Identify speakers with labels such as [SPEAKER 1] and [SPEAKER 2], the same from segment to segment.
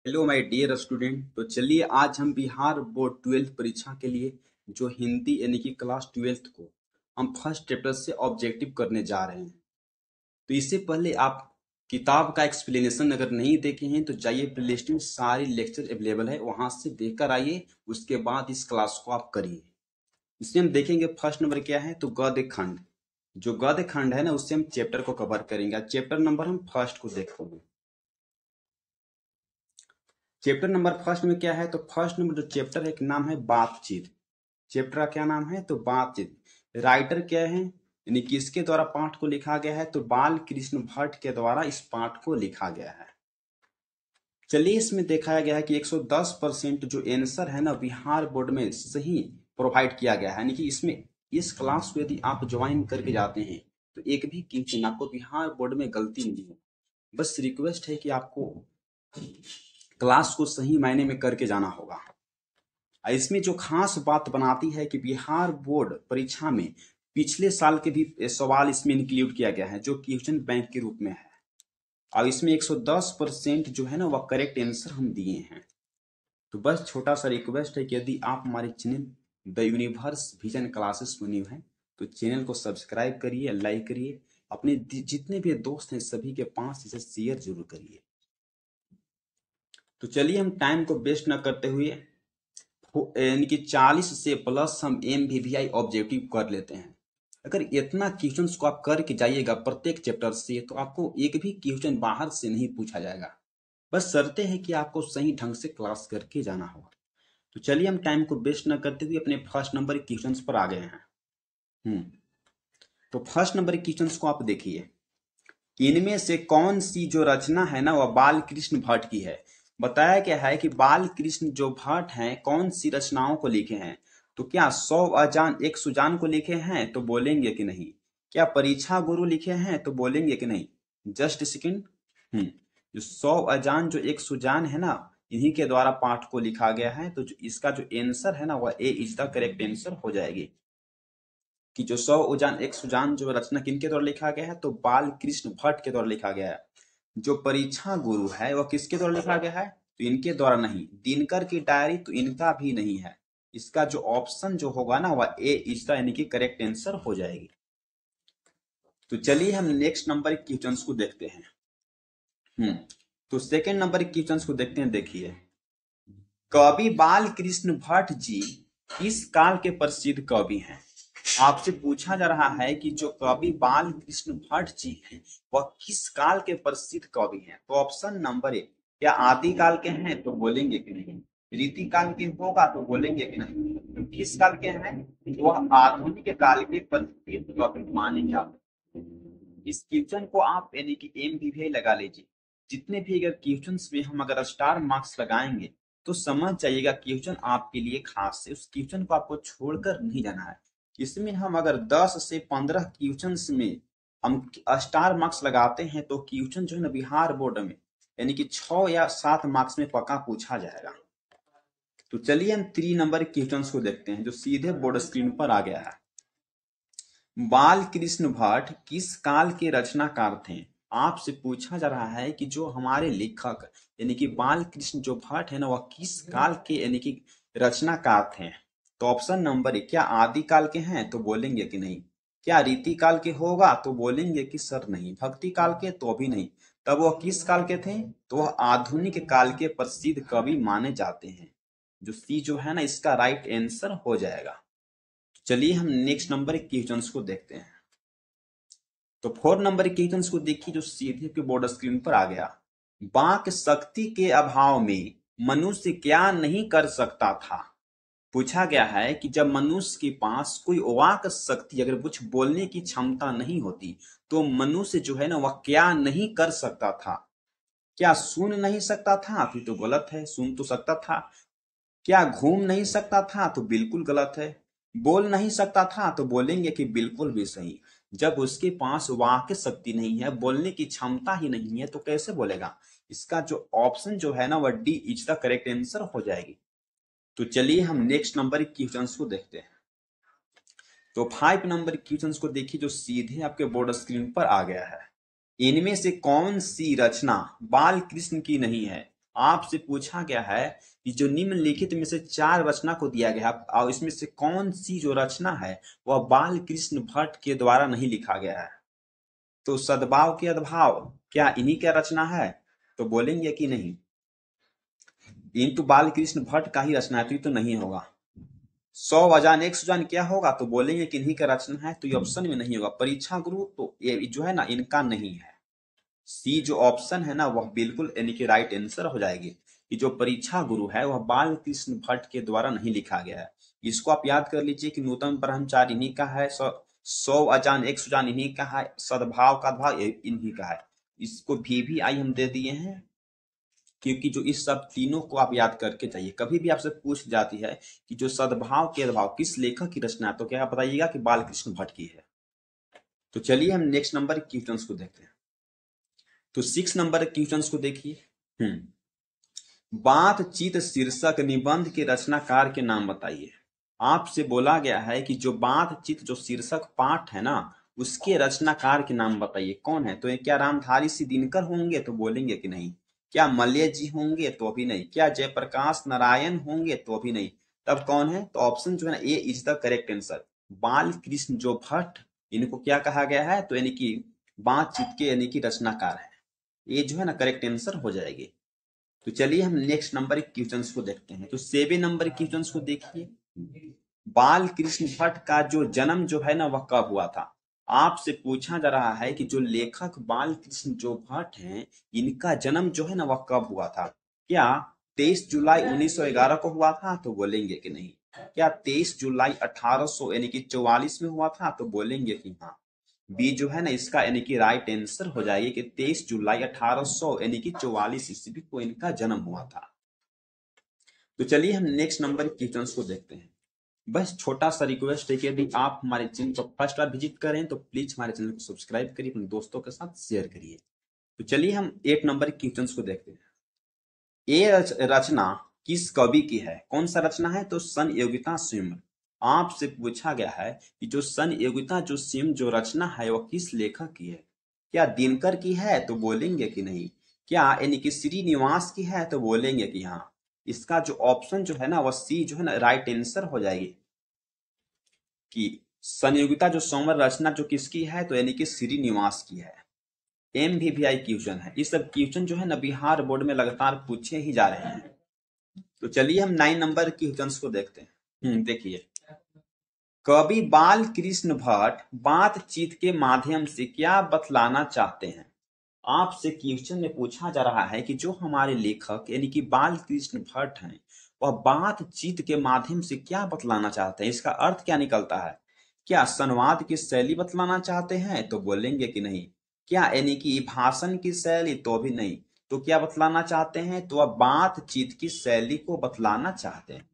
[SPEAKER 1] Hello my dear student. तो चलिए आज हम बिहार बोर्ड 12th परीक्षा के लिए जो हिंदी यानी कि क्लास 12th को हम फर्स्ट चैप्टर से ऑब्जेक्टिव करने जा रहे हैं। तो इससे पहले आप किताब का एक्सप्लेनेशन अगर नहीं देखे हैं तो जाइए प्लेलिस्ट में सारे लेक्चर अवेलेबल है, वहां से देखकर आइए। उसके बाद इस क्लास को आप करिए। इसमें हम देखेंगे फर्स्ट नंबर क्या है, तो गद्य खंड। जो गद्य खंड है ना, उससे हम चैप्टर को कवर करेंगे। चैप्टर नंबर हम फर्स्ट को देखते हैं। चैप्टर नंबर फर्स्ट में क्या है, तो फर्स्ट नंबर जो चैप्टर है, एक नाम है बातचीत। चैप्टर का क्या नाम है, तो बातचीत। राइटर क्या है, यानी किसके द्वारा पाठ को लिखा गया है, तो बाल कृष्ण भट्ट के द्वारा इस पाठ को लिखा गया है। चलिए इसमें देखा गया है कि 110% जो आंसर है ना बिहार बोर्ड में सही प्रोवाइड किया गया है। यानी कि इसमें इस क्लास को यदि आप ज्वाइन करके जाते हैं तो एक भी क्वेश्चन आपको बिहार बोर्ड में गलती नहीं है। बस रिक्वेस्ट है कि आपको क्लास को सही मायने में करके जाना होगा। इसमें जो खास बात बनाती है कि बिहार बोर्ड परीक्षा में पिछले साल के भी सवाल इसमें इंक्लूड किया गया है, जो क्वेश्चन बैंक के रूप में है। और इसमें 110% जो है ना वह करेक्ट आंसर हम दिए हैं। तो बस छोटा सा रिक्वेस्ट है कि यदि आप हमारे channel the universe vision classes में न्यू है तो चैनल को सब्सक्राइब करिए, लाइक करिए, अपने जितने भी दोस्त हैं सभी के पास इसे शेयर जरूर करिए। तो चलिए हम टाइम को वेस्ट न करते हुए यानी कि 40 से प्लस हम MVVI ऑब्जेक्टिव कर लेते हैं। अगर इतना क्वेश्चंस को आप करके जाइएगा प्रत्येक चैप्टर से तो आपको एक भी क्वेश्चन बाहर से नहीं पूछा जाएगा। बस शर्तें हैं कि आपको सही ढंग से क्लास करके जाना होगा। तो चलिए हम टाइम को वेस्ट न करते हुए अपने फर्स्ट नंबर के क्वेश्चंस पर आ गए हैं। तो फर्स्ट नंबर के क्वेश्चंस को आप देखिए। इनमें से कौन सी जो रचना है ना वह बाल कृष्ण भट्ट की है। बताया गया है कि बाल कृष्ण जो भट्ट हैं कौन सी रचनाओं को लिखे हैं। तो क्या 100 अजान एक सुजान को लिखे हैं, तो बोलेंगे कि नहीं। क्या परीक्षा गुरु लिखे हैं, तो बोलेंगे कि नहीं। Just second. जो 100 अजान जो एक सुजान है ना, इन्हीं के द्वारा पाठ को लिखा गया है। तो इसका जो आंसर है ना वह ए इज द करेक्ट आंसर हो जाएगी। कि जो 100 उजान एक सुजान जो रचना किनके द्वारा लिखा गया है, तो बाल कृष्ण भट्ट के द्वारा लिखा गया है। जो परीक्षा गुरु है वह किसके द्वारा लिखा गया है, तो इनके द्वारा नहीं। दिनकर की डायरी तो इनका भी नहीं है। इसका जो ऑप्शन जो होगा ना वह ए इसका यानी कि करेक्ट आंसर हो जाएगी। तो चलिए हम नेक्स्ट नंबर के क्वेश्चंस को देखते हैं। तो सेकंड नंबर के क्वेश्चंस को देखते हैं। देखिए, कवि बाल कृष्ण भट्ट जी किस काल के प्रसिद्ध कवि हैं। आपसे पूछा जा रहा है कि जो कवि बाल कृष्ण भट्ट जी हैं वह किस काल के प्रसिद्ध कवि हैं। तो ऑप्शन नंबर ए, क्या आदि काल के हैं, तो बोलेंगे कि नहीं। रीति काल के होगा तो बोलेंगे कि नहीं। तो किस काल के हैं, वह आधुनिक काल के प्रसिद्ध कवि माने जाते हैं। इस क्वेश्चन को आप यानी कि MVVI लगा लीजिए। जितने भी अगर क्वेश्चंस में हम अगर स्टार मार्क्स लगाएंगे तो समझ जाइएगा क्वेश्चन आपके लिए खास है। उस क्वेश्चन को आपको छोड़कर नहीं जाना है। इसमें हम अगर 10 से 15 क्वेश्चंस में हम स्टार मार्क्स लगाते हैं तो क्वेश्चन जो है ना बिहार बोर्ड में यानी कि 6 या 7 मार्क्स में पक्का पूछा जाएगा। तो चलिए हम 3 नंबर क्वेश्चंस को देखते हैं जो सीधे बोर्ड स्क्रीन पर आ गया है। बाल कृष्ण भट्ट किस काल के रचनाकार थे। आपसे पूछा जा रहा है कि जो हमारे लेखक यानी कि बाल कृष्ण जो भट्ट है ना वह किस काल के यानी कि रचनाकार थे। तो ऑप्शन नंबर ए, क्या आदि काल के हैं, तो बोलेंगे कि नहीं। क्या रीति काल के होगा, तो बोलेंगे कि सर नहीं। भक्ति काल के, तो भी नहीं। तब वह किस काल के थे, तो वह आधुनिक काल के प्रसिद्ध कवि माने जाते हैं। जो सी जो है ना इसका राइट आंसर हो जाएगा। चलिए हम नेक्स्ट नंबर के क्वेश्चंस को देखते हैं। तो 4 नंबर के क्वेश्चंस को देखिए जो सीधे के बोर्ड स्क्रीन पर आ गया। वाक शक्ति के अभाव में मनुष्य क्या नहीं कर सकता था। पूछा गया है कि जब मनुष्य के पास कोई वाक शक्ति अगर कुछ बोलने की क्षमता नहीं होती तो मनुष्य जो है ना वह क्या नहीं कर सकता था। क्या सुन नहीं सकता था, फिर तो गलत है, सुन तो सकता था। क्या घूम नहीं सकता था, तो बिल्कुल गलत है। बोल नहीं सकता था, तो बोलेंगे कि बिल्कुल भी सही। जब उसके पास वाक्य शक्ति नहीं है, बोलने की क्षमता ही नहीं है, तो कैसे बोलेगा। इसका जो ऑप्शन जो है ना वह D is the correct answer हो जाएगी। तो चलिए हम नेक्स्ट नंबर के क्वेश्चंस को देखते हैं। तो 5 नंबर के क्वेश्चंस को देखिए जो सीधे आपके बोर्ड स्क्रीन पर आ गया है। इनमें से कौन सी रचना बाल कृष्ण की नहीं है। आपसे पूछा गया है कि जो निम्नलिखित में से 4 रचना को दिया गया है और इसमें से कौन सी जो रचना है वह बाल कृष्ण भट्ट के द्वारा नहीं लिखा गया है। तो सद्भाव के अद्भाव क्या इन्हीं का रचना है? तो बोलेंगे कि नहीं, इन तो बाल कृष्ण भट्ट का ही रचना है, तो नहीं होगा। 100 अजान 1 सुजान क्या होगा? तो बोलेंगे कि इन्हीं का रचना है, तो ये ऑप्शन में नहीं होगा। परीक्षा गुरु तो ये जो है ना इनका नहीं है। सी जो ऑप्शन है ना वह बिल्कुल यानी कि राइट आंसर हो जाएगी कि जो परीक्षा गुरु है वह बाल कृष्ण भट्ट के द्वारा नहीं लिखा गया है। इसको आप याद कर लीजिए कि नूतन ब्रह्मचारी इन्हीं का है, 100 अजान 1 सुजान इन्हीं का है, सद्भाव का भाव इन्हीं का है। इसको भी आई हम दे दिए हैं क्योंकि जो इस सब तीनों को आप याद करके जाइए। कभी भी आपसे पूछ जाती है कि जो सद्भाव के अद्भाव किस लेखक की रचना है, तो क्या आप बताइएगा कि बालकृष्ण भट्ट की है। तो चलिए हम नेक्स्ट नंबर के क्वेश्चंस को देखते हैं। तो 6 नंबर के क्वेश्चंस को देखिए। बातचीत शीर्षक निबंध के रचनाकार के नाम बताइए। आपसे बोला गया है कि जो बातचीत जो शीर्षक पाठ है ना उसके रचनाकार के नाम बताइए कौन है। तो ये क्या रामधारी सिंह दिनकर होंगे? तो बोलेंगे कि नहीं। क्या मल्य जी होंगे? तो भी नहीं। क्या जयप्रकाश नारायण होंगे? तो भी नहीं। तब कौन है? तो ऑप्शन जो है ना ए इज द करेक्ट आंसर। बाल कृष्ण जो भट्ट इनको क्या कहा गया है? तो यानी कि बातचीत के यानी कि रचनाकार है। ये जो है ना करेक्ट आंसर हो जाएगी। तो चलिए हम नेक्स्ट नंबर क्वेश्चंस को देखते हैं। तो 7 नंबर क्वेश्चंस को देखिए। बाल कृष्ण भट्ट का जो जन्म जो है ना वह कब हुआ था? आपसे पूछा जा रहा है कि जो लेखक बाल कृष्ण जो भट्ट हैं इनका जन्म जो है ना वह कब हुआ था। क्या 23 जुलाई 1911 को हुआ था? तो बोलेंगे कि नहीं। क्या 23 जुलाई 1800 यानी कि 44 में हुआ था? तो बोलेंगे कि हाँ। बी जो है ना इसका यानी कि राइट आंसर हो जाएगी कि 23 जुलाई 1800 यानी कि 44 ईस्वी को इनका जन्म हुआ था। तो चलिए हम नेक्स्ट नंबर क्वेश्चंस को देखते हैं। बस छोटा सा रिक्वेस्ट है कि यदि आप हमारे चैनल को फर्स्ट बार विजिट करें तो प्लीज हमारे चैनल को सब्सक्राइब करिए, अपने दोस्तों के साथ शेयर करिए। तो चलिए हम 8 नंबर क्वेश्चंस को देखते हैं। ये रचना किस कवि की है? कौन सा रचना है? तो संयोगिता स्वयंवर। आपसे पूछा गया है कि जो संयोगिता जो स्वयं जो रचना है वह किस लेखक की है। क्या दिनकर की है? तो बोलेंगे कि नहीं। क्या यानी कि श्रीनिवास की है? तो बोलेंगे कि हाँ। इसका जो ऑप्शन जो है ना वह सी जो है ना राइट आंसर हो जाएगी कि संयोगिता जो स्वयंवर रचना जो किसकी है? तो यानी कि श्रीनिवास की है। MVVI क्वेश्चन है। इस सब क्वेश्चन जो है ना बिहार बोर्ड में लगातार पूछे ही जा रहे हैं। तो चलिए हम 9 नंबर क्वेश्चंस को देखते हैं। देखिए, कवि बाल कृष्ण भट्ट बातचीत के माध्यम से क्या बतलाना चाहते हैं? आपसे क्वेश्चन में पूछा जा रहा है कि जो हमारे लेखक यानी कि बाल कृष्ण भट्ट हैं वह बातचीत के माध्यम से क्या बतलाना चाहते हैं। इसका अर्थ क्या निकलता है? क्या संवाद की शैली बतलाना चाहते हैं? तो बोलेंगे कि नहीं। क्या यानी कि भाषण की शैली? तो भी नहीं। तो क्या बतलाना चाहते हैं? तो वह बातचीत की शैली को बतलाना चाहते हैं।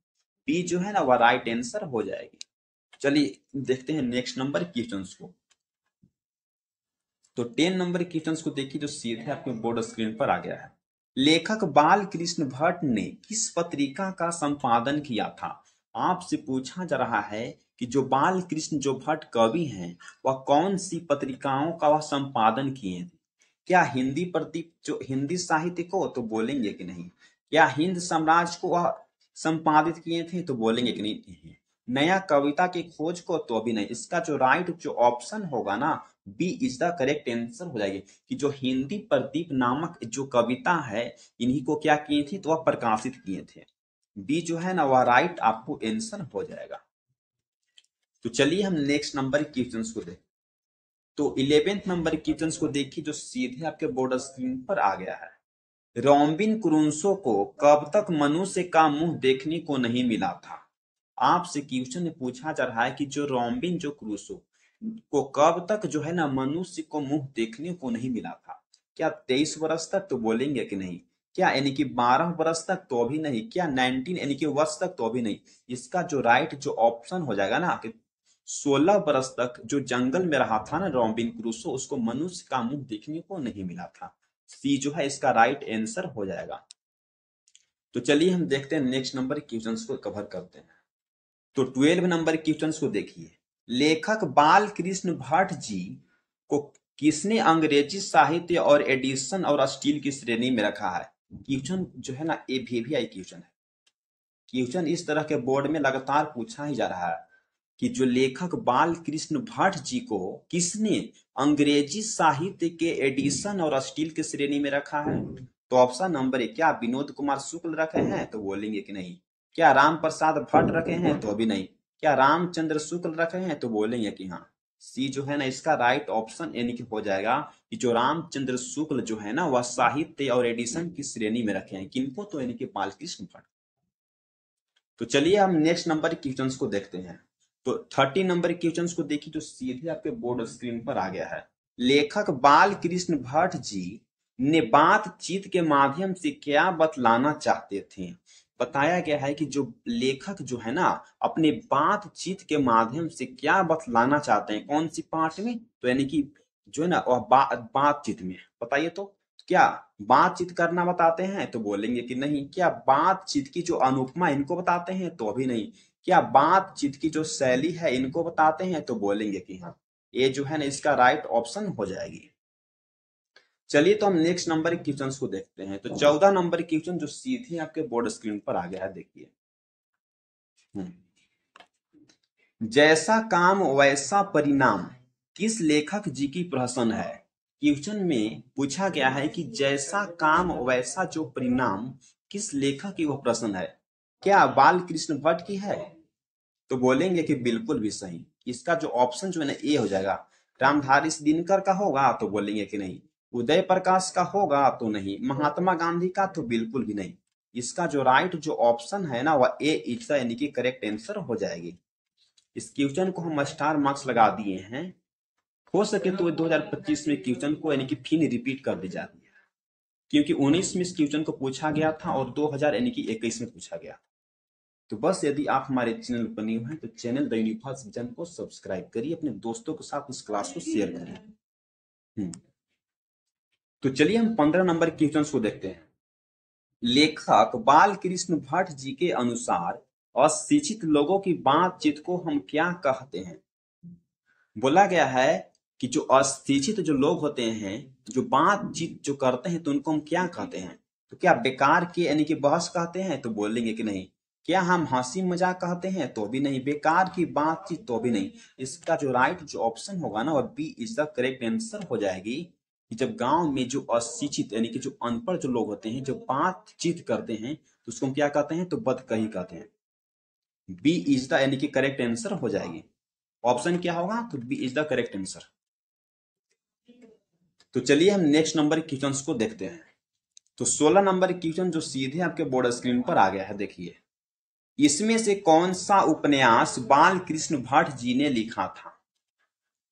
[SPEAKER 1] बी जो है ना वह राइट आंसर हो जाएगी। चलिए देखते हैं नेक्स्ट नंबर क्वेश्चंस को। तो 10 नंबर क्वेश्चंस को देखिए जो सीधे आपके बोर्ड स्क्रीन पर आ गया है। लेखक बाल कृष्ण भट्ट ने किस पत्रिका का संपादन किया था? आपसे पूछा जा रहा है कि जो बाल कृष्ण जो भट्ट कवि हैं वह कौन सी पत्रिकाओं का वह संपादन किए थे। क्या हिंदी प्रदीप जो हिंदी साहित्य को? तो बोलेंगे कि नहीं। क्या हिंद साम्राज्य को वह संपादित किए थे? तो बोलेंगे कि नहीं। नया कविता की खोज को? तो अभी नहीं। इसका जो राइट जो ऑप्शन होगा ना B is the correct answer हो जाएगी कि जो हिंदी प्रदीप नामक जो कविता है इन्हीं को क्या किए थे? तो वह प्रकाशित किए थे। बी जो है ना वह राइट आपको आंसर हो जाएगा। तो चलिए हम नेक्स्ट नंबर क्वेश्चंस को देखें। तो 11th नंबर क्वेश्चंस को देखिए जो सीधे आपके बोर्ड स्क्रीन पर आ गया है। रॉबिन क्रूसो को कब तक मनुष्य का मुंह देखने को नहीं मिला था? आपसे क्वेश्चन में पूछा जा रहा है कि जो रॉबिन जो क्रूसो को कब तक जो है ना मनुष्य को मुंह देखने को नहीं मिला था। क्या 23 वर्ष तक? तो बोलेंगे कि नहीं। क्या यानी कि 12 वर्ष तक? तो भी नहीं। क्या 19 यानी कि वर्ष तक? तो भी नहीं। इसका जो राइट जो ऑप्शन हो जाएगा ना कि 16 वर्ष तक जो जंगल में रहा था ना रॉबिन क्रूसो उसको मनुष्य का मुंह देखने को नहीं मिला था। सी जो है इसका राइट आंसर हो जाएगा। तो चलिए हम देखते हैं नेक्स्ट नंबर क्वेश्चंस को कवर करते हैं। तो 12 नंबर क्वेश्चंस को देखिए। लेखक बाल कृष्ण भट्ट जी को किसने अंग्रेजी साहित्य और एडिशन और स्टील की श्रेणी में रखा है? क्वेश्चन जो है ना, ये भी क्वेश्चन है। क्वेश्चन इस तरह के बोर्ड में लगातार पूछा ही जा रहा है कि जो लेखक बाल कृष्ण भट्ट जी को किसने अंग्रेजी साहित्य के एडिशन और स्टील की श्रेणी में रखा है? तो ऑप्शन नंबर ए, क्या विनोद कुमार शुक्ल रखे हैं? तो बोलेंगे कि नहीं। क्या राम प्रसाद भट्ट रखे हैं? तो अभी नहीं। क्या रामचंद्र शुक्ल रखे हैं? तो बोलेंगे कि हाँ। सी जो है ना, इसका राइट ऑप्शन यानी कि हो जाएगा कि जो रामचंद्र शुक्ल जो है ना, वह साहित्य और एडिशन की श्रेणी में रखे हैं। किनको? तो यानी कि बालकृष्ण भट्ट। तो चलिए हम नेक्स्ट नंबर के क्वेश्चंस को देखते हैं। तो 30 नंबर के क्वेश्चंस को देखिए, जो सीधे आपके बोर्ड स्क्रीन पर आ गया है। लेखक बाल कृष्ण भट्ट जी ने बातचीत के माध्यम से क्या बतलाना चाहते थे? बताया गया है कि जो लेखक जो है ना, अपने बातचीत के माध्यम से क्या बतलाना चाहते हैं। कौन सी पार्ट में? तो यानी कि जो है ना, वह बातचीत में। बताइए तो, क्या बातचीत करना बताते हैं? तो बोलेंगे कि नहीं। क्या बातचीत की जो अनुपमा इनको बताते हैं? तो अभी नहीं। क्या बातचीत की जो शैली है इनको बताते हैं? तो बोलेंगे कि हाँ। ये जो है ना, इसका राइट ऑप्शन हो जाएगी। चलिए तो हम नेक्स्ट नंबर के क्वेश्चन को देखते हैं। तो 14 नंबर क्वेश्चन जो सीधे आपके बोर्ड स्क्रीन पर आ गया है, देखिए। जैसा काम वैसा परिणाम किस लेखक जी की प्रहसन है? क्वेश्चन में पूछा गया है कि जैसा काम वैसा जो परिणाम किस लेखक की वह प्रश्न है। क्या बाल कृष्ण भट्ट की है? तो बोलेंगे कि बिल्कुल भी सही। इसका जो ऑप्शन जो है ना, ए हो जाएगा। रामधारी दिनकर का होगा? तो बोलेंगे कि नहीं। उदय प्रकाश का होगा? तो नहीं। महात्मा गांधी का? तो बिल्कुल भी नहीं। इसका जो राइट जो ऑप्शन है ना, वह ए इज द यानी कि करेक्ट आंसर हो जाएगी। इस क्वेश्चन को हम स्टार मार्क्स लगा दिए हैं। हो सके तो 2025 में क्वेश्चन को यानी कि फिर रिपीट कर दी जाती है, क्योंकि 19 में इस क्वेश्चन को पूछा गया था और 2000 यानी कि 21 में पूछा गया। तो बस यदि आप हमारे चैनल पर न्यू हैं तो चैनल द यूनिवर्स विजन को सब्सक्राइब करिए, अपने दोस्तों के साथ इस क्लास को शेयर करिए। तो चलिए हम 15 नंबर क्वेश्चन को देखते हैं। लेखक बाल कृष्ण भट्ट जी के अनुसार अशिक्षित लोगों की बातचीत को हम क्या कहते हैं? बोला गया है कि जो अशिक्षित जो लोग होते हैं, जो बातचीत जो करते हैं, तो उनको हम क्या कहते हैं? तो क्या बेकार के यानी कि बहस कहते हैं? तो बोलेंगे कि नहीं। क्या हम हंसी मजाक कहते हैं? तो भी नहीं। बेकार की बातचीत? तो भी नहीं। इसका जो राइट जो ऑप्शन होगा ना, वह B is the correct answer हो जाएगी। कि जब गांव में जो अशिक्षित यानी कि जो अनपढ़ जो लोग होते हैं, जो बातचीत करते हैं, तो उसको हम क्या कहते हैं? तो बदकही कहते हैं। बी इज द यानी कि करेक्ट आंसर हो जाएगी। ऑप्शन क्या होगा? तो B is the correct answer. तो चलिए हम नेक्स्ट नंबर क्वेश्चन को देखते हैं। तो 16 नंबर क्वेश्चन जो सीधे आपके बोर्ड स्क्रीन पर आ गया है, देखिए। इसमें से कौन सा उपन्यास बाल कृष्ण भट्ट जी ने लिखा था?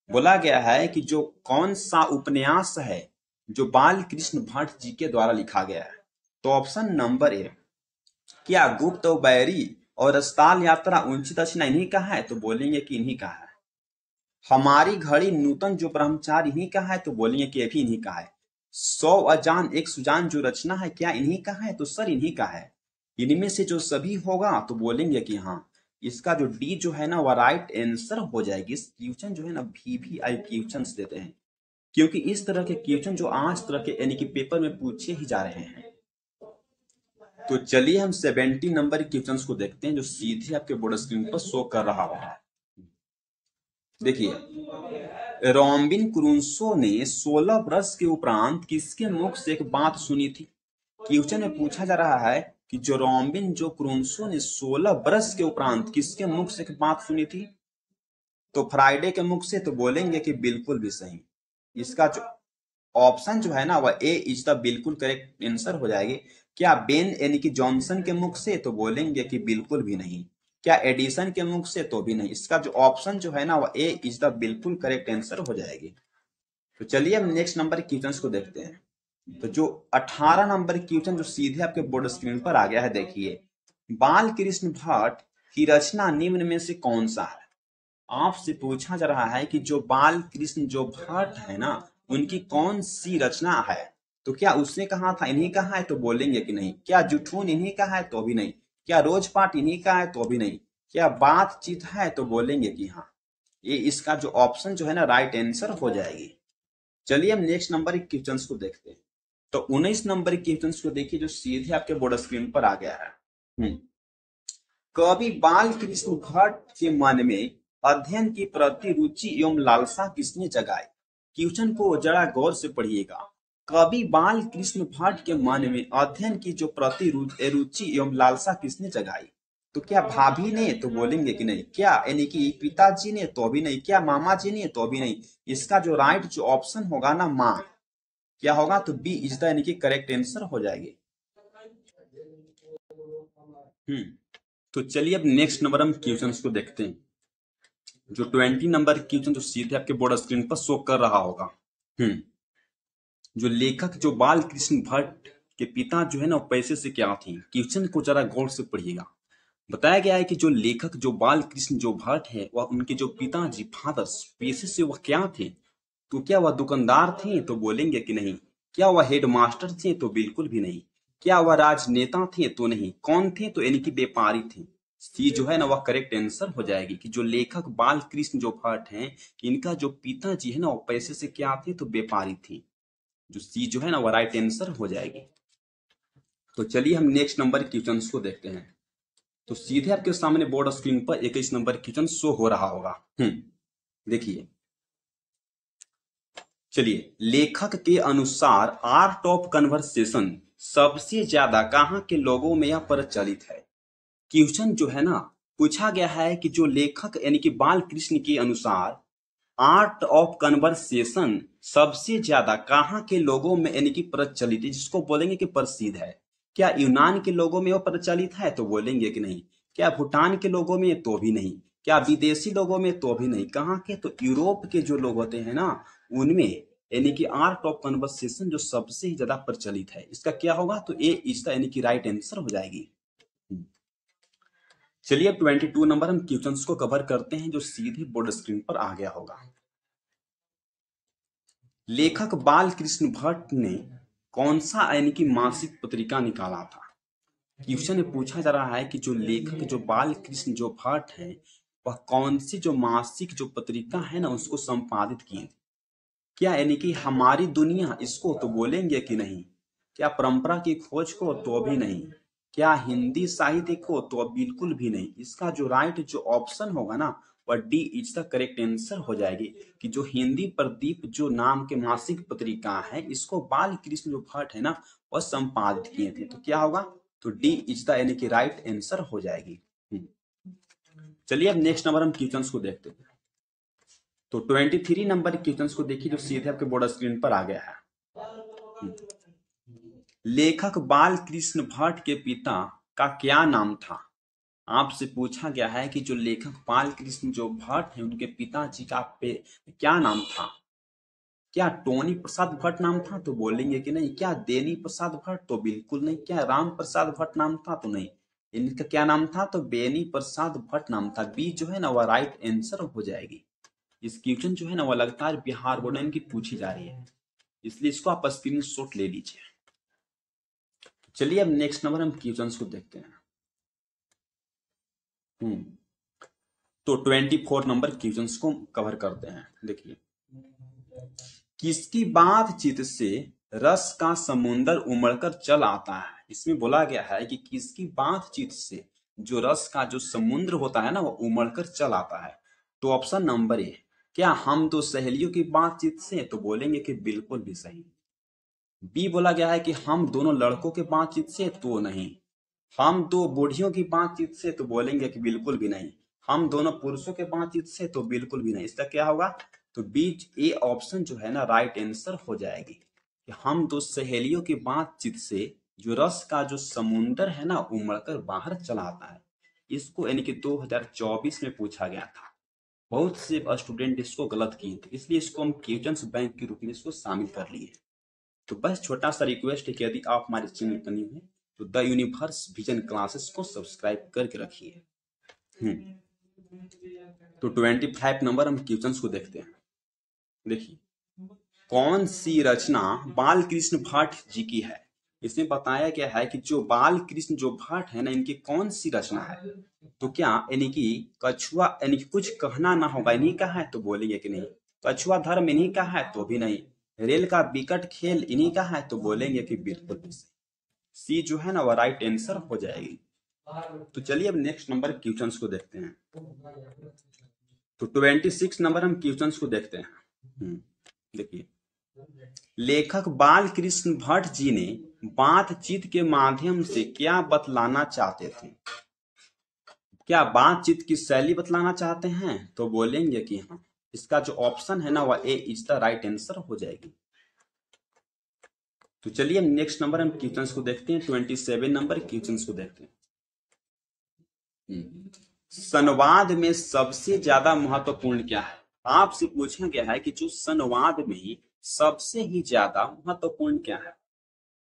[SPEAKER 1] बोला गया है कि जो कौन सा उपन्यास है जो बाल कृष्ण भट्ट जी के द्वारा लिखा गया है। तो ऑप्शन नंबर ए, क्या गुप्त और बैरी और रसताल यात्रा उंची दक्षिणा इन्हीं का है? तो बोलेंगे कि इन्हीं का है। हमारी घड़ी नूतन जो ब्रह्मचारी इन्हीं का है? तो बोलेंगे कि भी इन्हीं का है। 100 अजान एक सुजान जो रचना है, क्या इन्हीं का है? तो सर इन्हीं का है। इनमें से जो सभी होगा? तो बोलेंगे कि हाँ। इसका जो डी जो है ना, वह राइट आंसर हो जाएगी। इस क्वेश्चन जो है ना, VVI क्वेश्चन देते हैं, क्योंकि इस तरह के क्वेश्चन जो आज तरह के यानी कि पेपर में पूछे ही जा रहे हैं। तो चलिए हम 70 नंबर क्वेश्चन को देखते हैं, जो सीधे आपके बोर्ड स्क्रीन पर शो कर रहा है। देखिए, रॉबिन क्रूसो ने 16 वर्ष के उपरांत किसके मुख से एक बात सुनी थी? क्वेश्चन में पूछा जा रहा है कि जो रॉबिन जो क्रूसो ने 16 वर्ष के उपरांत किसके मुख से एक बात सुनी थी? तो फ्राइडे के मुख से? तो बोलेंगे कि बिल्कुल भी सही। इसका जो ऑप्शन जो है ना, वह ए इज द बिल्कुल करेक्ट आंसर हो जाएगी। क्या बेन यानी कि जॉनसन के मुख से? तो बोलेंगे कि बिल्कुल भी नहीं। क्या एडिसन के मुख से? तो भी नहीं। इसका जो ऑप्शन जो है ना, वह ए इज द बिल्कुल करेक्ट आंसर हो जाएगी। तो चलिए हम नेक्स्ट नंबर क्वेश्चन को देखते हैं। तो जो 18 नंबर क्वेश्चन जो सीधे आपके बोर्ड स्क्रीन पर आ गया है, देखिए। बाल कृष्ण भट्ट की रचना निम्न में से कौन सा है? आपसे पूछा जा रहा है कि जो बाल कृष्ण जो भट्ट है ना, उनकी कौन सी रचना है? तो क्या उसने कहा था इन्हीं का है? तो बोलेंगे कि नहीं। क्या जुठून इन्हीं का है? तो भी नहीं। क्या रोजपाट इन्हीं का है? तो भी नहीं। क्या बातचीत है? तो बोलेंगे कि हाँ। ये इसका जो ऑप्शन जो है ना, राइट आंसर हो जाएगी। चलिए हम नेक्स्ट नंबर क्वेश्चन को देखते हैं। तो 19 नंबर के क्वेश्चन को देखिए जो सीधे आपके बोर्ड स्क्रीन पर आ गया है। कवि बाल कृष्ण भट्ट के मन में अध्ययन की प्रति रुचि एवं लालसा किसने जगाई? क्वेश्चन को जरा गौर से पढ़िएगा। कवि बाल कृष्ण भट्ट के मन में अध्ययन की जो प्रति रुचि एवं लालसा किसने जगाई? तो क्या भाभी ने? तो बोलेंगे कि नहीं। क्या यानी कि पिताजी ने? तो भी नहीं। क्या मामा जी ने? तो भी नहीं। इसका जो राइट जो ऑप्शन होगा ना माँ, क्या होगा? तो बी इज द यानी कि करेक्ट आंसर हो जाएगी। तो चलिए अब नेक्स्ट नंबर हम क्वेश्चंस को देखते हैं। जो 20 नंबर क्वेश्चन जो सीधे आपके बोर्ड स्क्रीन पर शो कर रहा होगा। जो लेखक जो बाल कृष्ण भट्ट के पिता जो है ना, पैसे से क्या थी? क्वेश्चन को जरा गौर से पढ़िएगा। बताया गया है कि जो लेखक जो बाल कृष्ण जो भट्ट है वह उनके जो पिताजी फादर्स पैसे से वह क्या थे? तो क्या वह दुकानदार थे? तो बोलेंगे कि नहीं। क्या वह हेडमास्टर थे? तो बिल्कुल भी नहीं। क्या वह राजनेता थे? तो नहीं। कौन थे? तो यानी कि व्यापारी थे। सी जो है ना वह करेक्ट आंसर हो जाएगी कि जो लेखक बाल कृष्ण जो भट्ट हैं इनका जो पिताजी है ना वो पैसे से क्या थे? तो व्यापारी थे। जो सी जो है ना वह राइट आंसर हो जाएगी। तो चलिए हम नेक्स्ट नंबर क्वेश्चन को देखते हैं। तो सीधे आपके सामने बोर्ड स्क्रीन पर 21 नंबर क्वेश्चन शो हो रहा होगा। देखिए, चलिए, लेखक के अनुसार आर्ट ऑफ कन्वर्सेशन सबसे ज्यादा कहाँ के लोगों में यह प्रचलित है? क्वेश्चन जो है ना पूछा गया है कि जो लेखक यानी कि बाल कृष्ण के अनुसार आर्ट ऑफ कन्वर्सेशन सबसे ज्यादा कहाँ के लोगों में यानी कि प्रचलित है, जिसको बोलेंगे कि प्रसिद्ध है। क्या यूनान के लोगों में वो प्रचलित है? तो बोलेंगे कि नहीं। क्या भूटान के लोगों में? तो भी नहीं। क्या विदेशी लोगों में? तो भी नहीं। कहाँ के? तो यूरोप के जो लोग होते हैं ना उनमें यानी कि आर्ट ऑफ कन्वर्सेशन जो सबसे ज्यादा प्रचलित है। इसका क्या होगा? तो ए इसका यानी कि राइट आंसर हो जाएगी। चलिए अब 22 नंबर हम क्वेश्चंस को कवर करते हैं जो सीधे बोर्ड स्क्रीन पर आ गया होगा। लेखक बाल कृष्ण भट्ट ने कौन सा यानी कि मासिक पत्रिका निकाला था? क्वेश्चन में पूछा जा रहा है कि जो लेखक जो बाल कृष्ण जो भट्ट है वह कौन सी जो मासिक जो पत्रिका है ना उसको संपादित किए थे। क्या यानी कि हमारी दुनिया इसको? तो बोलेंगे कि नहीं। क्या परंपरा की खोज को? तो भी नहीं। क्या हिंदी साहित्य को? तो बिल्कुल भी नहीं। इसका जो राइट जो ऑप्शन होगा ना वह D is the correct answer हो जाएगी कि जो हिंदी प्रदीप जो नाम के मासिक पत्रिका है इसको बाल कृष्ण जो भट्ट है ना वह संपादित किए थे। तो क्या होगा? तो डी इज द यानी कि राइट आंसर हो जाएगी। चलिए अब नेक्स्ट नंबर हम क्वेश्चंस को देखते हैं। तो 23 नंबर क्वेश्चंस को देखिए जो सीधे आपके बोर्ड स्क्रीन पर आ गया है। लेखक बाल कृष्ण भट्ट के पिता का क्या नाम था? आपसे पूछा गया है कि जो लेखक बाल कृष्ण जो भट्ट है उनके पिताजी का क्या नाम था? क्या टोनी प्रसाद भट्ट नाम था? तो बोलेंगे कि नहीं। क्या देनी प्रसाद भट्ट? तो बिल्कुल नहीं। क्या राम प्रसाद भट्ट नाम था? तो नहीं। इनका क्या नाम था? तो बेनी प्रसाद भट्ट नाम था। बी जो है ना वह राइट आंसर हो जाएगी। इस क्वेश्चन जो है ना वह लगातार बिहार बोर्ड की पूछी जा रही है, इसलिए इसको आप स्क्रीन शॉट ले लीजिए। चलिए अब नेक्स्ट नंबर हम क्वेश्चंस को देखते हैं। तो 24 नंबर क्वेश्चंस को कवर करते हैं। देखिए, किसकी बातचीत से रस का समुंदर उमड़कर चल आता है? इसमें बोला गया है कि किसकी बातचीत से जो रस का जो समुद्र होता है ना वो उमड़कर चल आता है। तो ऑप्शन नंबर ए, क्या हम दो सहेलियों की बातचीत से? तो बोलेंगे कि बिल्कुल भी सही। बी बोला गया है कि हम दोनों लड़कों के बातचीत से? तो नहीं। हम दो बूढ़ियों की बातचीत से? तो बोलेंगे कि बिल्कुल भी नहीं। हम दोनों पुरुषों के बातचीत से? तो बिल्कुल भी नहीं। इसका क्या होगा? तो बीच ए ऑप्शन जो है ना राइट आंसर हो जाएगी कि हम दो सहेलियों की बातचीत से जो रस का जो समुंदर है ना उमड़कर बाहर चला आता है। इसको यानी कि 2024 में पूछा गया था। बहुत से स्टूडेंट इसको गलत किए थे, इसलिए इसको हम क्वेश्चंस बैंक के रूप में इसको शामिल कर लिए। तो बस छोटा सा रिक्वेस्ट है कि यदि आप हमारे चैनल पर न्यू हैं तो द यूनिवर्स विजन क्लासेस को सब्सक्राइब करके रखिए। तो 25 नंबर हम क्वेश्चंस को देखते हैं। देखिए, कौन सी रचना बाल कृष्ण भट्ट जी की है? इसमें बताया गया है कि जो बाल कृष्ण जो भट्ट है ना इनकी कौन सी रचना है। तो क्या यानी कि कछुआ यानी कि कुछ कहना ना होगा इन्हीं का है? तो बोलेंगे कि नहीं। कछुआ धर्म इन्हीं का है? तो भी नहीं। रेल का विकट खेल इन्हीं का है, तो बोलेंगे कि बिल्कुल भी सही। सी जो है ना वो राइट आंसर हो जाएगी। तो चलिए अब नेक्स्ट नंबर क्वेश्चंस को देखते हैं। तो 26 नंबर हम क्वेश्चंस को देखते हैं। देखिए, लेखक बाल कृष्ण भट्ट जी ने बातचीत के माध्यम से क्या बतलाना चाहते थे? क्या बातचीत की शैली बतलाना चाहते हैं? तो बोलेंगे कि हाँ। इसका जो ऑप्शन है ना वह ए इज द राइट आंसर हो जाएगी। तो चलिए नेक्स्ट नंबर हम क्वेश्चंस को देखते हैं। 27 नंबर क्वेश्चंस को देखते हैं। संवाद में सबसे ज्यादा महत्वपूर्ण क्या है? आपसे पूछा गया है कि जो संवाद में सबसे ही ज्यादा महत्वपूर्ण क्या है?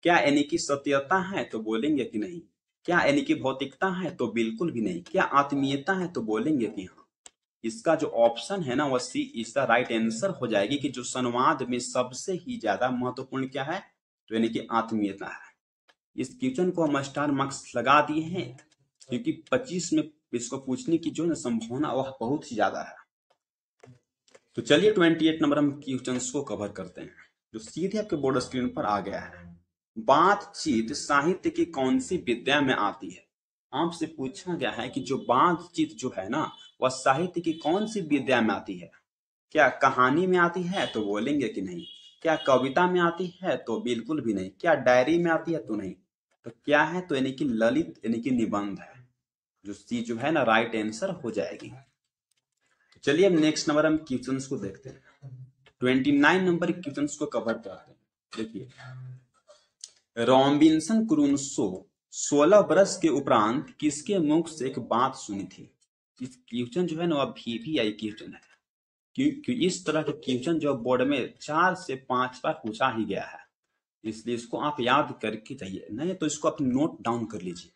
[SPEAKER 1] क्या यानी कि सत्यता है? तो बोलेंगे कि नहीं। क्या यानी कि भौतिकता है? तो बिल्कुल भी नहीं। क्या आत्मीयता है? तो बोलेंगे कि हाँ। इसका जो ऑप्शन है ना वह सी इज द राइट आंसर हो जाएगी कि जो संवाद में सबसे ही ज्यादा महत्वपूर्ण क्या है? तो यानी कि आत्मीयता है। इस क्वेश्चन को हम स्टार मार्क्स लगा दिए हैं क्योंकि 25 में इसको पूछने की जो है ना संभावना वह बहुत ही ज्यादा है। तो चलिए 28 नंबर हम क्वेश्चंस को कवर करते हैं जो सीधे आपके बोर्ड स्क्रीन पर आ गया है। बातचीत साहित्य की कौन सी विद्या में आती है? आपसे पूछा गया है कि जो बातचीत जो है ना वह साहित्य की कौन सी विद्या में आती है? क्या कहानी में आती है? तो बोलेंगे कि नहीं। क्या कविता में आती है? तो बिल्कुल भी नहीं। क्या डायरी में आती है? तो नहीं। तो क्या है? तो यानी कि ललित यानी कि निबंध है। जो सी जो है ना राइट आंसर हो जाएगी। तो चलिए अब नेक्स्ट नंबर हम क्वेश्चंस को देखते हैं। 29 नंबर क्वेश्चंस को कवर करते हैं। देखिए, रॉबिन्सन क्रूसो 16 बरस के उपरांत किसके मुख से एक बात सुनी थी? इस क्वेश्चन जो है ना वह VVI क्वेश्चन है क्योंकि इस तरह के क्वेश्चन जो बोर्ड में 4 से 5 बार पूछा ही गया है, इसलिए इसको आप याद करके जाइए, नहीं तो इसको आप नोट डाउन कर लीजिए।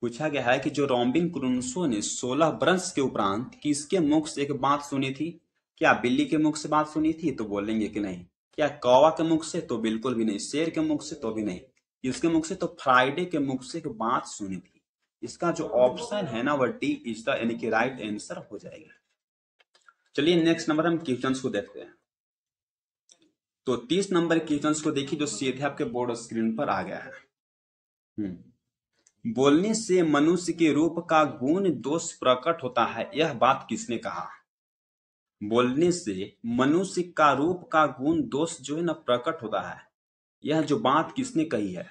[SPEAKER 1] पूछा गया है कि जो रॉबिन क्रूसो ने 16 बरस के उपरांत किसके मुख से एक बात सुनी थी? क्या बिल्ली के मुख से बात सुनी थी? तो बोलेंगे कि नहीं। क्या कौवा के मुख से? तो बिल्कुल भी नहीं। शेर के मुख से? तो भी नहीं। किसके मुख से? तो फ्राइडे के मुख से एक बात सुनी थी। इसका जो ऑप्शन है ना वह डी इज द यानी कि राइट आंसर हो जाएगा। चलिए नेक्स्ट नंबर हम क्वेश्चंस को देखते हैं। तो 30 नंबर क्वेश्चंस को देखिए जो सीधे आपके बोर्ड स्क्रीन पर आ गया है। बोलने से मनुष्य के रूप का गुण दोष प्रकट होता है, यह बात किसने कहा? बोलने से मनुष्य का रूप का गुण दोष जो है ना प्रकट होता है, यह जो बात किसने कही है?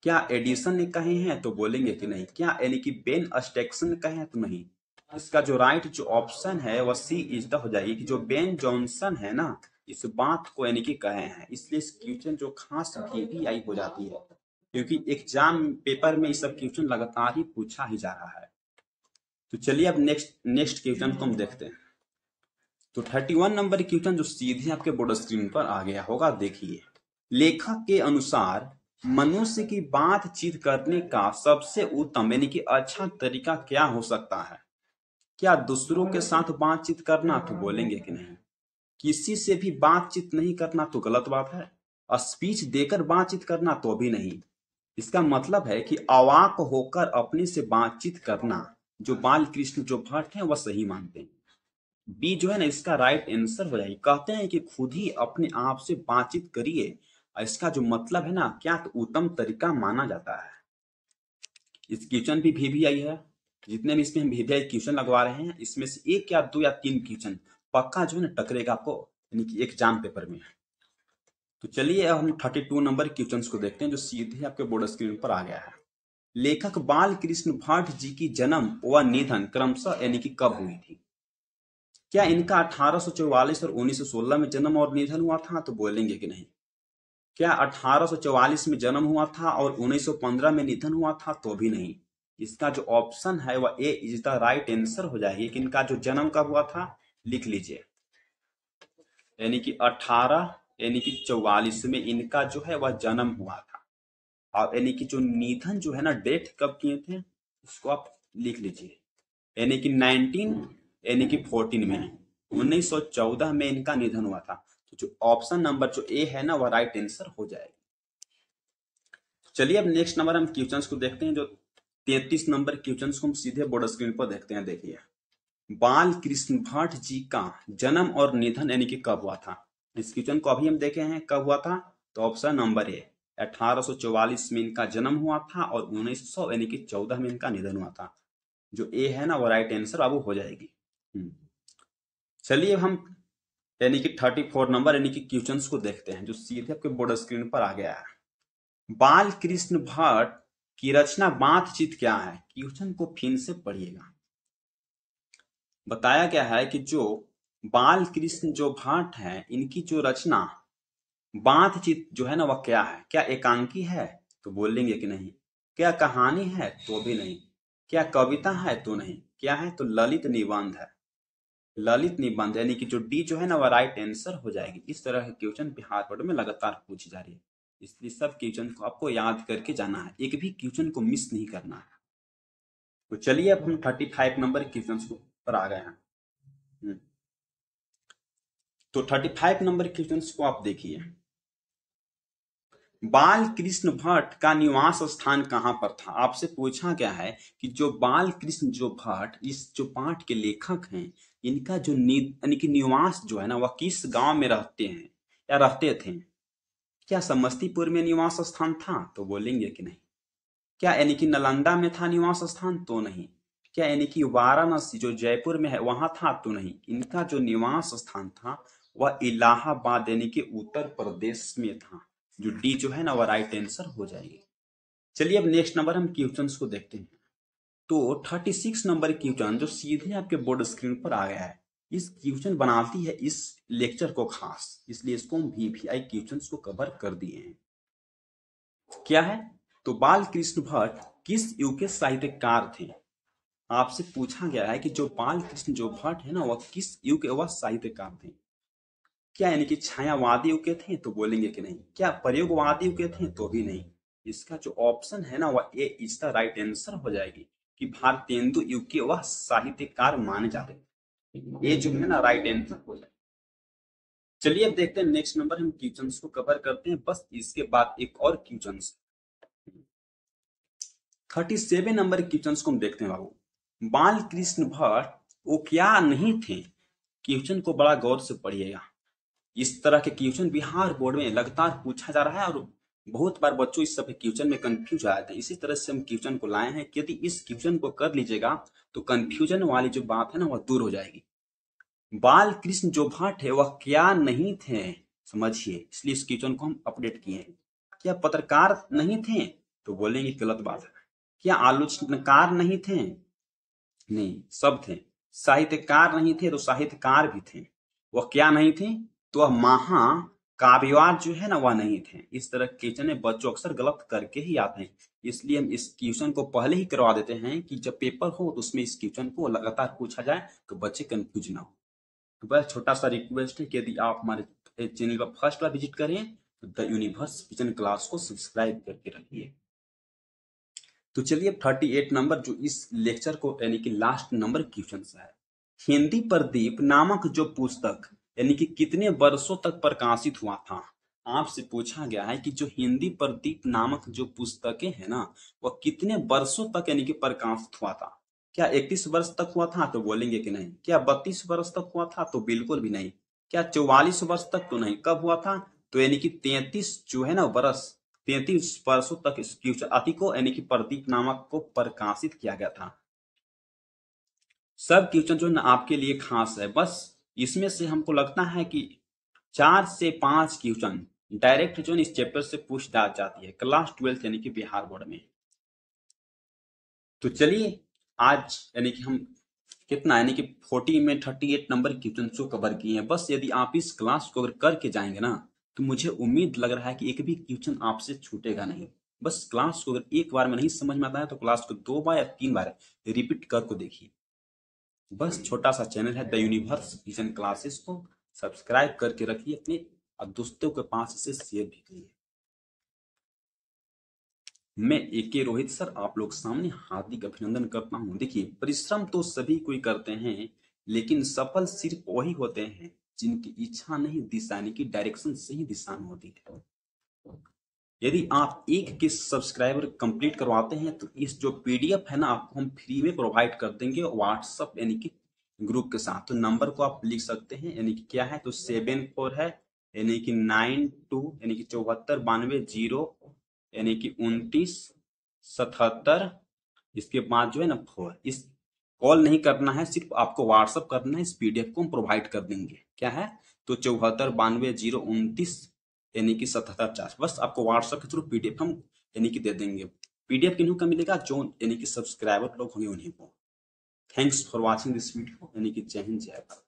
[SPEAKER 1] क्या एडिसन ने कहे हैं? तो बोलेंगे कि नहीं। क्या यानी कि बेन स्टेक्सन ने कहे हैं? तो नहीं। इसका जो राइट जो ऑप्शन है वह सी इज द हो जाएगी कि जो बेन जॉनसन है ना इस बात को यानी कि कहे हैं। इसलिए इस क्वेश्चन जो खास VVI हो जाती है क्योंकि एग्जाम पेपर में ये सब क्वेश्चन लगातार ही पूछा ही जा रहा है। तो चलिए अब नेक्स्ट क्वेश्चन को हम देखते हैं। तो 31 नंबर क्वेश्चन जो सीधे आपके बोर्ड स्क्रीन पर आ गया होगा, देखिए। लेखक के अनुसार मनुष्य की बातचीत करने का सबसे उत्तम यानी कि अच्छा तरीका क्या हो सकता है? क्या दूसरों के साथ बातचीत करना? तो बोलेंगे कि नहीं। किसी से भी बातचीत नहीं करना? तो गलत बात है। स्पीच देकर बातचीत करना? तो भी नहीं। इसका मतलब है कि अवाक होकर अपने से बातचीत करना जो बाल कृष्ण जो भट्ट है वह सही मानते हैं। बी जो है ना इसका राइट आंसर हो जाएगी। कहते हैं कि खुद ही अपने आप से बातचीत करिए, इसका जो मतलब है ना क्या तो उत्तम तरीका माना जाता है। इस क्वेश्चन भी VVI है। जितने भी इसमें हम VVI क्वेश्चन लगवा रहे हैं इसमें से 1 या 2 या 3 क्वेश्चन पक्का जो है ना टकरेगा आपको यानी कि एग्जाम पेपर में। तो चलिए अब हम 32 नंबर क्वेश्चन को देखते हैं जो सीधे आपके बोर्ड स्क्रीन पर आ गया है। लेखक बाल कृष्ण भट्ट जी की जन्म व निधन क्रमशः यानी कि कब हुई थी? क्या इनका 1844 और 1916 में जन्म और निधन हुआ था? तो बोलेंगे कि नहीं। क्या 1844 में जन्म हुआ था और 1915 में निधन हुआ था? तो भी नहीं। इसका जो ऑप्शन है वह ए इज द राइट आंसर हो जाएगी कि इनका जो जन्म कब हुआ था लिख लीजिए, यानी कि 18 यानी कि 44 में इनका जो है वह जन्म हुआ था। और यानी कि जो निधन जो है ना डेट कब किए थे इसको आप लिख लीजिए, यानी कि 19 यानी कि 14 में 1914 में इनका निधन हुआ था। तो जो ऑप्शन नंबर जो ए है ना वह राइट आंसर हो जाएगी। चलिए अब नेक्स्ट नंबर हम क्वेश्चंस को देखते हैं जो 33 नंबर क्वेश्चंस को हम सीधे बोर्ड स्क्रीन पर देखते हैं। देखिए, बाल कृष्ण भट्ट जी का जन्म और निधन यानी कि कब हुआ था? इस क्वेश्चन को अभी हम देखे हैं, कब हुआ था? तो ऑप्शन नंबर ए, 1844 में इनका जन्म हुआ था और 1900 यानी कि 14 में इनका निधन हुआ था। जो ए है ना वो राइट आंसर बाबू हो जाएगी। चलिए हम यानी कि 34 नंबर यानी कि क्वेश्चंस को देखते हैं जो सीधे आपके बोर्ड स्क्रीन पर आ गया है। बाल कृष्ण भट्ट की रचना बातचीत क्या है? क्वेश्चन को फिर से पढ़िएगा। बताया गया है कि जो बाल कृष्ण जो भट्ट है इनकी जो रचना बातचीत जो है ना वह क्या है? क्या एकांकी है? तो बोलेंगे कि नहीं। क्या कहानी है? तो भी नहीं। क्या कविता है? तो नहीं। क्या है? तो ललित निबंध है। ललित निबंध यानी कि जो डी जो है ना वह राइट आंसर हो जाएगी। इस तरह के क्वेश्चन बिहार बोर्ड में लगातार पूछी जा रही है, इसलिए सब क्वेश्चन को आपको याद करके जाना है, एक भी क्वेश्चन को मिस नहीं करना है। तो चलिए अब हम 35 नंबर क्वेश्चन पर आ गए हैं। तो 35 नंबर क्वेश्चन को आप देखिए। बाल कृष्ण भट्ट का निवास स्थान कहां पर था? आपसे पूछा गया है कि जो बाल कृष्ण जो भट्ट इस जो पाठ के लेखक हैं इनका जो यानी कि निवास जो है ना वह किस गांव में रहते हैं या रहते थे? क्या समस्तीपुर में निवास स्थान था? तो बोलेंगे कि नहीं। क्या यानी कि नालंदा में था निवास स्थान? तो नहीं। क्या यानी कि वाराणसी जो जयपुर में है वहां था? तो नहीं। इनका जो निवास स्थान था वह इलाहाबाद यानी कि उत्तर प्रदेश में था। जो डी जो है ना वह राइट आंसर हो जाएगी। चलिए अब नेक्स्ट नंबर हम क्वेश्चंस को देखते हैं। तो 36 नंबर क्वेश्चन जो सीधे आपके बोर्ड स्क्रीन पर आ गया है, इस क्वेश्चन बनाती है इस लेक्चर को खास, इसलिए इसको हम वीवीआई क्वेश्चंस को कवर कर दिए हैं। क्या है? तो बाल कृष्ण भट्ट किस युग के साहित्यकार थे? आपसे पूछा गया है कि जो बाल कृष्ण जो भट्ट है ना वह किस युग के वह साहित्यकार थे? क्या यानी कि छायावादी युग के थे? तो बोलेंगे कि नहीं। क्या प्रयोगवादी युग के थे? तो भी नहीं। इसका जो ऑप्शन है ना वह ए इसका राइट आंसर हो जाएगी कि भारतेंदु युग के वह साहित्यकार माने जाते थे। ये जो है ना राइट आंसर हो जाएगा। चलिए अब देखते हैं नेक्स्ट नंबर हम क्वेश्चंस को कवर करते हैं, बस इसके बाद एक और क्वेश्चंस 37 नंबर क्वेश्चन को हम देखते हैं बाबू। बाल कृष्ण भट्ट वो क्या नहीं थे? क्वेश्चन को बड़ा गौर से पढ़िएगा। इस तरह के क्वेश्चन बिहार बोर्ड में लगातार पूछा जा रहा है और बहुत बार बच्चों इस सब क्वेश्चन में कंफ्यूज आ जाते हैं। इसी तरह से हम क्वेश्चन को लाए हैं कि यदि इस क्वेश्चन को कर लीजिएगा तो कंफ्यूजन वाली जो बात है ना वह दूर हो जाएगी। बाल कृष्ण जो भट्ट है वह क्या नहीं थे? समझिए, इसलिए इस क्वेश्चन को हम अपडेट किए हैं। क्या पत्रकार नहीं थे? तो बोलेंगे गलत बात है। क्या आलोचनाकार नहीं थे? नहीं, सब थे। साहित्यकार नहीं थे? तो साहित्यकार भी थे। वह क्या नहीं थे? तो वह महाकाव्यवाद जो है ना वह नहीं थे। इस तरह क्वेश्चन में बच्चों अक्सर गलत करके ही आते हैं, इसलिए हम इस क्वेश्चन को पहले ही करवा देते हैं कि जब पेपर हो तो उसमें इस क्वेश्चन को लगातार पूछा जाए तो बच्चे कंफ्यूज ना हो। तो बस छोटा सा रिक्वेस्ट है कि यदि आप हमारे चैनल पर फर्स्ट बार विजिट करें तो द यूनिवर्स विजन क्लास को सब्सक्राइब करके रखिए। तो चलिए 38 नंबर जो इस लेक्चर को यानी कि लास्ट नंबर क्वेश्चन है। हिंदी प्रदीप नामक जो पुस्तक यानी कि कितने वर्षों तक प्रकाशित हुआ था? आपसे पूछा गया है कि जो हिंदी प्रदीप नामक जो पुस्तकें है ना वह कितने वर्षों तक यानी कि प्रकाशित हुआ था? क्या 31 वर्ष तक हुआ था? तो बोलेंगे कि नहीं। क्या 32 वर्ष तक हुआ था? तो बिल्कुल भी नहीं। क्या 44 वर्ष तक? तो नहीं। कब हुआ था? तो यानी कि 33 जो है ना वर्ष 33 वर्षों तक इस अति को यानी कि प्रदीप नामक को प्रकाशित किया गया था। सब क्वेश्चन जो है ना आपके लिए खास है, बस इसमें से हमको लगता है कि 4 से 5 क्वेश्चन डायरेक्ट जो इस चैप्टर से पूछ जाती है क्लास 12 यानी कि बिहार बोर्ड में। तो चलिए आज यानी कि हम कितना यानी कि 40 में 38 नंबर क्वेश्चन को कवर किए हैं। बस यदि आप इस क्लास को अगर करके जाएंगे ना तो मुझे उम्मीद लग रहा है कि एक भी क्वेश्चन आपसे छूटेगा नहीं। बस क्लास को अगर एक बार में नहीं समझ में आता है तो क्लास को 2 बार या 3 बार रिपीट करके देखिए। बस छोटा सा चैनल है द यूनिवर्स विजन क्लासेस को सब्सक्राइब करके रखिए अपने और दोस्तों के पास इसे शेयर भी करिए। मैं एके रोहित सर आप लोग सामने हार्दिक अभिनंदन करता हूं। देखिए परिश्रम तो सभी कोई करते हैं लेकिन सफल सिर्फ वही होते हैं जिनकी इच्छा नहीं दिशा यानी कि डायरेक्शन से ही दिशा होती है। यदि आप एक के सब्सक्राइबर कंप्लीट करवाते हैं तो इस जो पीडीएफ है ना आपको हम फ्री में प्रोवाइड कर देंगे व्हाट्सएप यानी कि ग्रुप के साथ। तो नंबर को आप लिख सकते हैं यानी कि क्या है तो 74 है यानी कि 92 यानी कि 7492 यानी कि 2977, इसके बाद जो है ना 4, इस कॉल नहीं करना है, सिर्फ आपको व्हाट्सअप करना है। इस पीडीएफ को हम प्रोवाइड कर देंगे। क्या है? तो 7492 029 यानी कि 7740, बस आपको व्हाट्सएप के थ्रू पीडीएफ हम यानी कि दे देंगे। पीडीएफ किन्हीं को मिलेगा? जो यानी कि सब्सक्राइबर लोग होंगे उन्हीं को। Thanks for watching this video, यानी कि जय हिंद जय भारत।